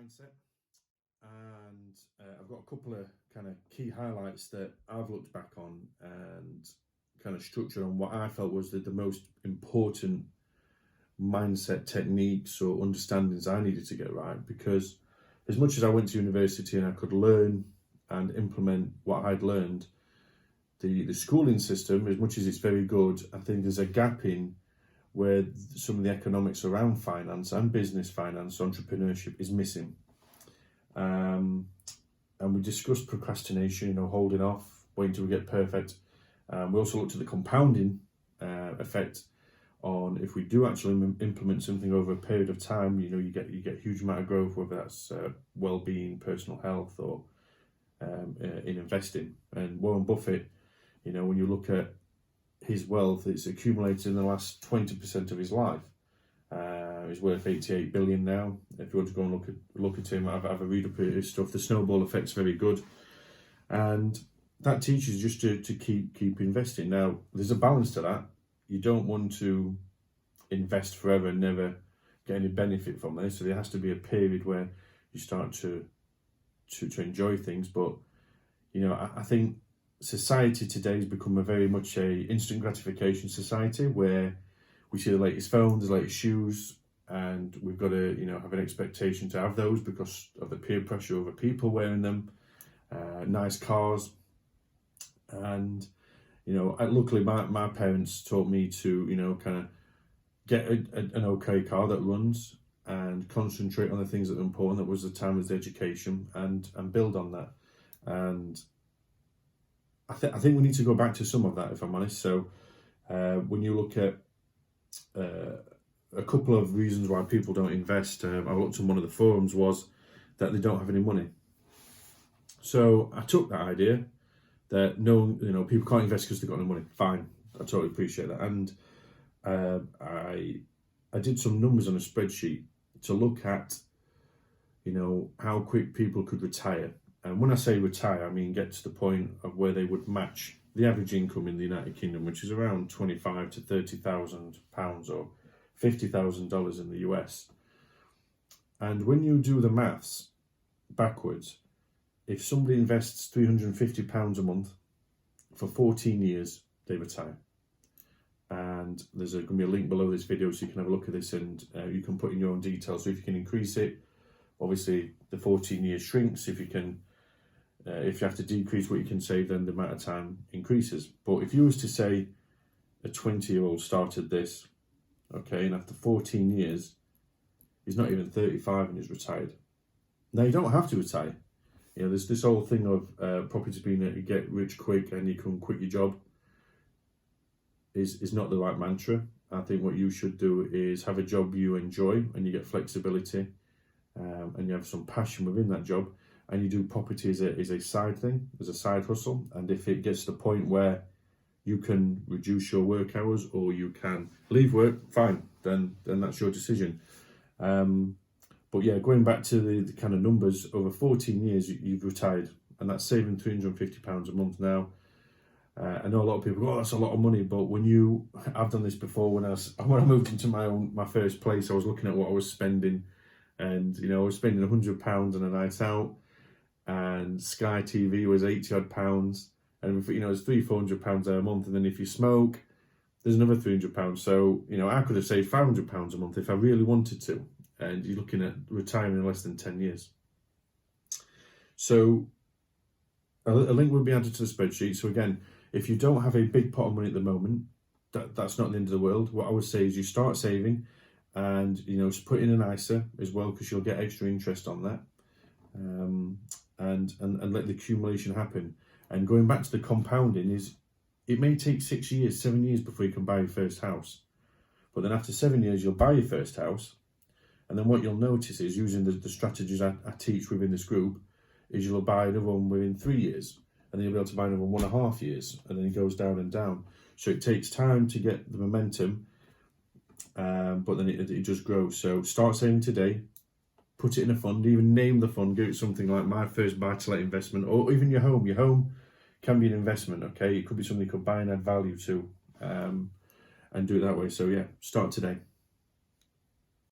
mindset, and I've got a couple of kind of key highlights that I've looked back on and kind of structured on what I felt was the most important mindset techniques or understandings I needed to get right. Because as much as I went to university and I could learn and implement what I'd learned, the schooling system, as much as it's very good, I think there's a gap in where some of the economics around finance and business finance, entrepreneurship is missing. And we discussed procrastination, holding off, waiting till we get perfect. We also looked at the compounding effect on if we do actually implement something over a period of time. You get a huge amount of growth, whether that's well-being, personal health, or in investing. And Warren Buffett, when you look at his wealth, it's accumulated in the last 20% of his life. He's worth 88 billion now. If you want to go and look at him, have a read up at his stuff. The snowball effect's very good, and that teaches just to keep investing. Now, there's a balance to that. You don't want to invest forever and never get any benefit from this. So there has to be a period where you start to enjoy things. But I think society today has become very much a instant gratification society, where we see the latest phones, the latest shoes, and we've got to have an expectation to have those because of the peer pressure of other people wearing them, nice cars. And luckily my parents taught me to kind of get an okay car that runs and concentrate on the things that are important. That was the time as the education, and build on that. And I think we need to go back to some of that, if I'm honest. So when you look at a couple of reasons why people don't invest, I looked on one of the forums, was that they don't have any money. So I took that idea that people can't invest because they've got no money. Fine, I totally appreciate that. And I did some numbers on a spreadsheet to look at how quick people could retire. And when I say retire, I mean get to the point of where they would match the average income in the United Kingdom, which is around £25,000 to £30,000 or $50,000 in the US. And when you do the maths backwards, if somebody invests £350 a month for 14 years, they retire. And there's going to be a link below this video so you can have a look at this, and you can put in your own details. So if you can increase it, obviously the 14 years shrinks. If you have to decrease what you can save, then the amount of time increases. But if you was to say a 20-year-old started this, okay, and after 14 years, he's not even 35 and he's retired. Now, you don't have to retire. There's this whole thing of property being that you get rich quick and you can quit your job is not the right mantra. I think what you should do is have a job you enjoy and you get flexibility, and you have some passion within that job, and you do property as a side thing, as a side hustle. And if it gets to the point where you can reduce your work hours or you can leave work, fine, then that's your decision. But yeah, going back to the kind of numbers, over 14 years you've retired, and that's saving £350 a month now. I know a lot of people go, oh, that's a lot of money, but I've done this before. When I moved into my first place, I was looking at what I was spending, and I was spending £100 on a night out, and Sky TV was £80 odd, and it's £300-400 a month, and then if you smoke, there's another £300. So I could have saved £500 a month if I really wanted to. And you're looking at retiring in less than 10 years. So a link will be added to the spreadsheet. So again, if you don't have a big pot of money at the moment, that's not the end of the world. What I would say is you start saving, and put in an ISA as well, because you'll get extra interest on that, and let the accumulation happen. And going back to the compounding, it may take 6 years, 7 years before you can buy your first house. But then after 7 years, you'll buy your first house. And then what you'll notice is, using the strategies I teach within this group, is you'll buy another one within 3 years. And then you'll be able to buy another 1.5 years. And then it goes down and down. So it takes time to get the momentum, but then it just grows. So start saving today. Put it in a fund, even name the fund. Give it something like My First Buy-to-Let Investment, or even your home. Your home can be an investment, okay? It could be something you could buy and add value to, and do it that way. So yeah, start today.